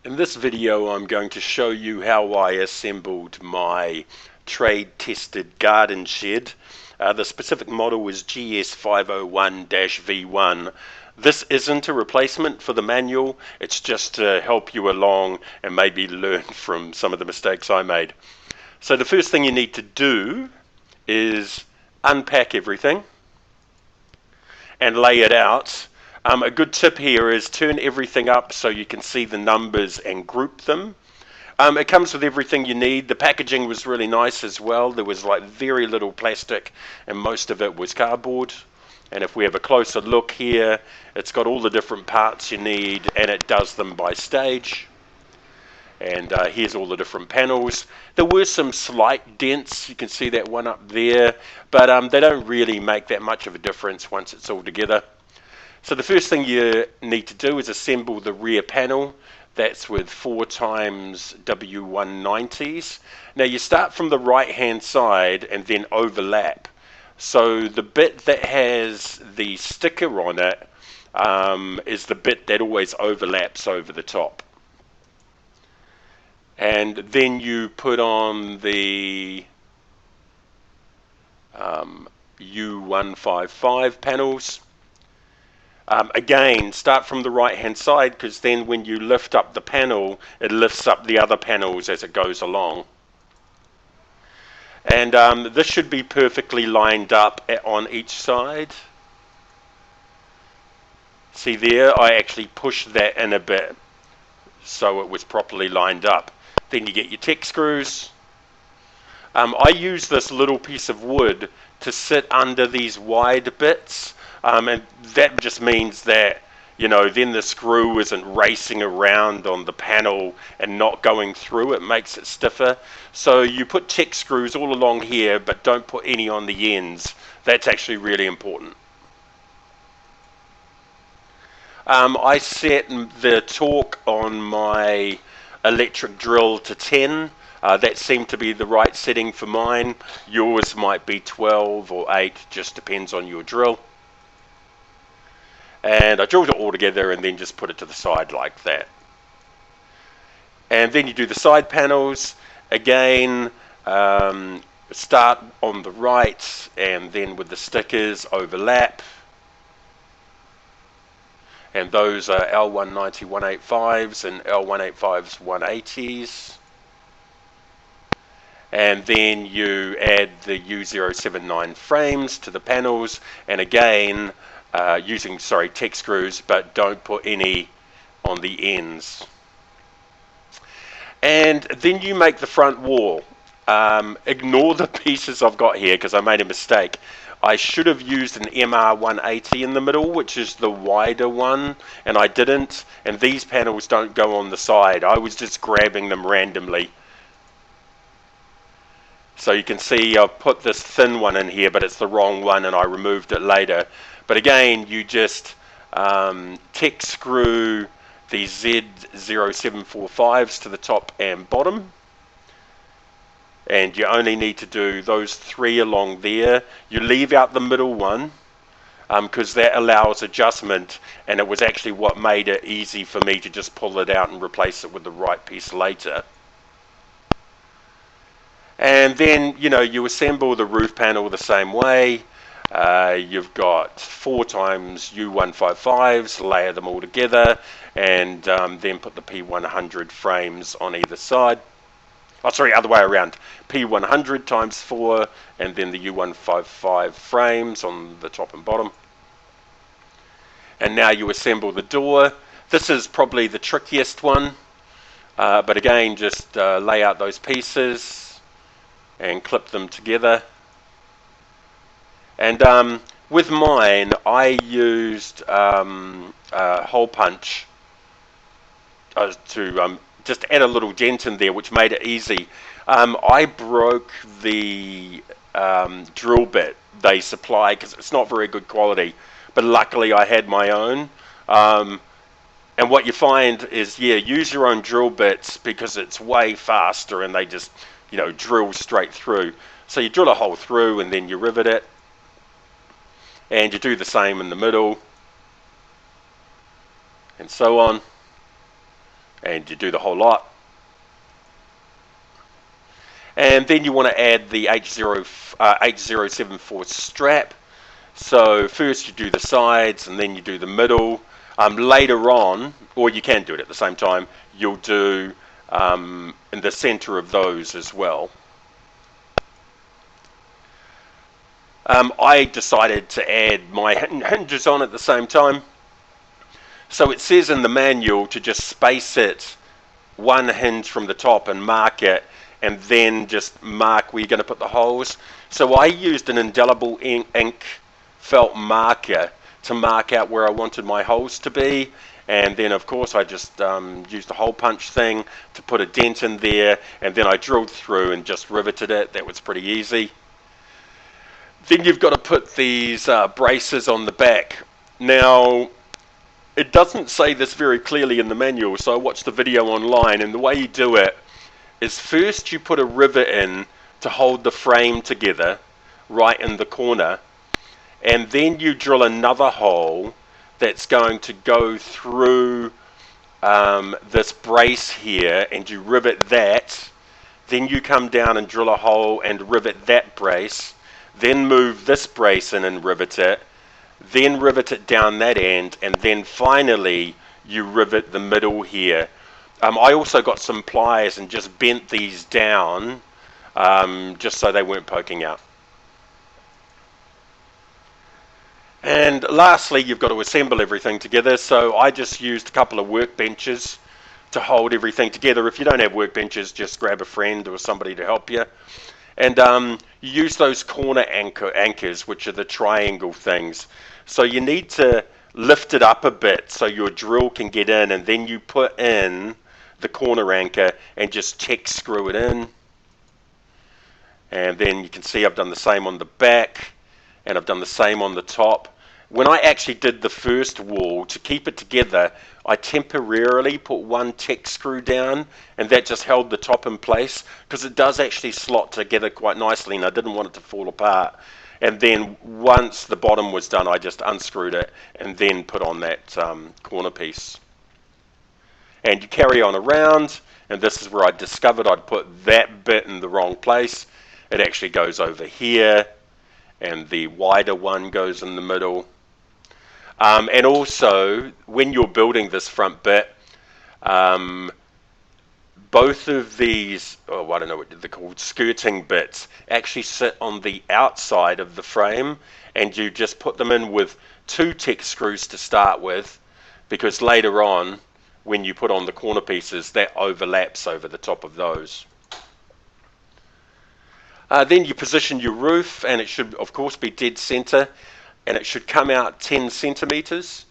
In this video I'm going to show you how I assembled my trade-tested garden shed. The specific model is GS501-V1. This isn't a replacement for the manual, it's just to help you along and maybe learn from some of the mistakes I made. So the first thing you need to do is unpack everything and lay it out. A good tip here is turn everything up so you can see the numbers and group them. It comes with everything you need. The packaging was really nice as well. There was like very little plastic and most of it was cardboard. And if we have a closer look here, it's got all the different parts you need and it does them by stage. And here's all the different panels. There were some slight dents, you can see that one up there, but they don't really make that much of a difference once it's all together. So the first thing you need to do is assemble the rear panel. That's with 4x W190s. Now you start from the right hand side and then overlap. So the bit that has the sticker on it is the bit that always overlaps over the top. And then you put on the U155 panels. Again, start from the right hand side because then when you lift up the panel, it lifts up the other panels as it goes along. And this should be perfectly lined up on each side. See there, I actually pushed that in a bit so it was properly lined up. Then you get your Tech screws. I use this little piece of wood to sit under these wide bits. And that just means that, you know, then the screw isn't racing around on the panel and not going through. It makes it stiffer. So you put Tech screws all along here, but don't put any on the ends. That's actually really important. I set the torque on my electric drill to 10. That seemed to be the right setting for mine. Yours might be 12 or 8, just depends on your drill. And I drilled it all together and then just put it to the side like that. And then you do the side panels. Again, start on the right and then with the stickers overlap. And those are L190 185s and L185s 180s. And then you add the U079 frames to the panels, and again using Tech screws, but don't put any on the ends. And then you make the front wall. Ignore the pieces I've got here because I made a mistake. I should have used an MR180 in the middle, which is the wider one, and I didn't. And these panels don't go on the side. I was just grabbing them randomly. So you can see I've put this thin one in here, but it's the wrong one and I removed it later. But again, you just Tech screw the Z0745s to the top and bottom. And you only need to do those 3 along there. You leave out the middle one because that allows adjustment, and it was actually what made it easy for me to just pull it out and replace it with the right piece later. And then, you know, you assemble the roof panel the same way. You've got 4x U155s, layer them all together, and then put the P100 frames on either side. Oh, sorry, other way around. P100 times 4, and then the U155 frames on the top and bottom. And now you assemble the door. This is probably the trickiest one, but again, just lay out those pieces and clip them together. And with mine, I used hole punch to just add a little dent in there, which made it easy. I broke the drill bit they supply because it's not very good quality, but luckily I had my own. And what you find is, yeah, use your own drill bits because it's way faster and they just, you know, drill straight through. So you drill a hole through and then you rivet it. And you do the same in the middle. And so on. and you do the whole lot. And then you want to add the H074 strap. So first you do the sides and then you do the middle. Later on, or you can do it at the same time, you'll do in the center of those as well. I decided to add my hinges on at the same time. So it says in the manual to just space it one hinge from the top and mark it, and then just mark where you're going to put the holes. So I used an indelible ink felt marker to mark out where I wanted my holes to be, and then of course I just used a hole punch thing to put a dent in there, and then I drilled through and just riveted it. That was pretty easy. Then you've got to put these braces on the back. Now, it doesn't say this very clearly in the manual, so I watched the video online, and the way you do it is first you put a rivet in to hold the frame together right in the corner, and then you drill another hole that's going to go through this brace here, and you rivet that. Then you come down and drill a hole and rivet that brace, then move this brace in and rivet it, then rivet it down that end, and then finally you rivet the middle here. I also got some pliers and just bent these down just so they weren't poking out. And lastly, you've got to assemble everything together. So I just used a couple of workbenches to hold everything together. If you don't have workbenches, just grab a friend or somebody to help you. And you use those corner anchors, which are the triangle things. So you need to lift it up a bit so your drill can get in, and then you put in the corner anchor and just check screw it in. And then you can see I've done the same on the back, and I've done the same on the top. When I actually did the first wall, to keep it together, I temporarily put one Tech screw down, and that just held the top in place, because it does actually slot together quite nicely, and I didn't want it to fall apart. And then once the bottom was done, I just unscrewed it and then put on that corner piece. And you carry on around, and this is where I discovered I'd put that bit in the wrong place. It actually goes over here, and the wider one goes in the middle. And also, when you're building this front bit, both of these, I don't know what they're called, skirting bits, actually sit on the outside of the frame, and you just put them in with two Tech screws to start with, because later on, when you put on the corner pieces, that overlaps over the top of those. Then you position your roof, and it should of course be dead center, and it should come out 10 centimeters.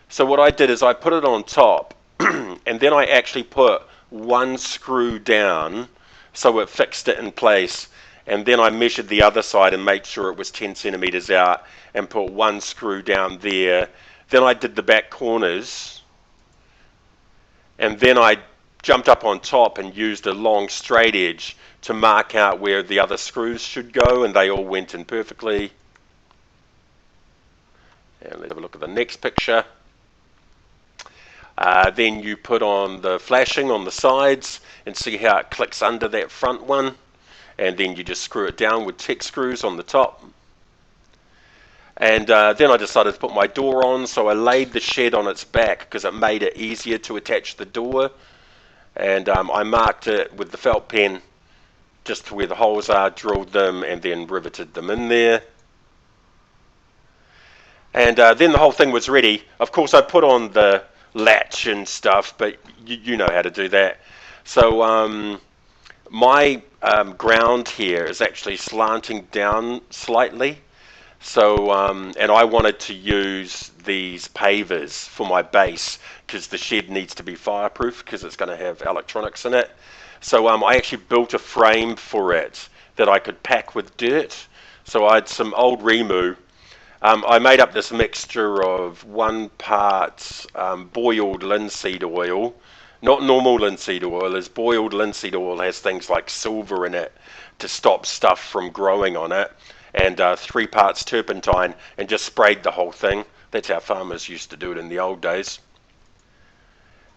So what I did is I put it on top, and then I actually put one screw down so it fixed it in place, and then I measured the other side and made sure it was 10 centimeters out and put one screw down there. Then I did the back corners, and then I jumped up on top and used a long straight edge to mark out where the other screws should go, and they all went in perfectly. And let's have a look at the next picture. Then you put on the flashing on the sides and see how it clicks under that front one, and then you just screw it down with Tech screws on the top. And then I decided to put my door on, so I laid the shed on its back because it made it easier to attach the door. And I marked it with the felt pen just to where the holes are, drilled them, and then riveted them in there. And then the whole thing was ready. Of course, I put on the latch and stuff, but you know how to do that. So my ground here is actually slanting down slightly. So, and I wanted to use these pavers for my base because the shed needs to be fireproof because it's going to have electronics in it. So I actually built a frame for it that I could pack with dirt. So I had some old Remu. I made up this mixture of 1 part boiled linseed oil, not normal linseed oil, as boiled linseed oil has things like silver in it to stop stuff from growing on it, and 3 parts turpentine, and just sprayed the whole thing. That's how farmers used to do it in the old days.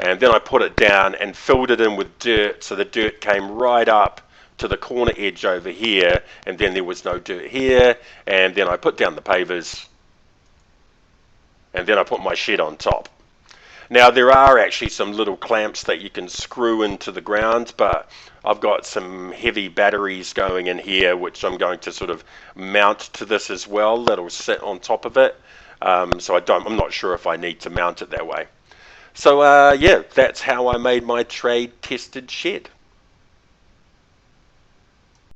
And then I put it down and filled it in with dirt, so the dirt came right up to the corner edge over here, and then there was no dirt here. And then I put down the pavers, and then I put my shed on top. Now there are actually some little clamps that you can screw into the ground, but I've got some heavy batteries going in here which I'm going to sort of mount to this as well. That'll sit on top of it. So I'm not sure if I need to mount it that way. So yeah, that's how I made my trade tested shed.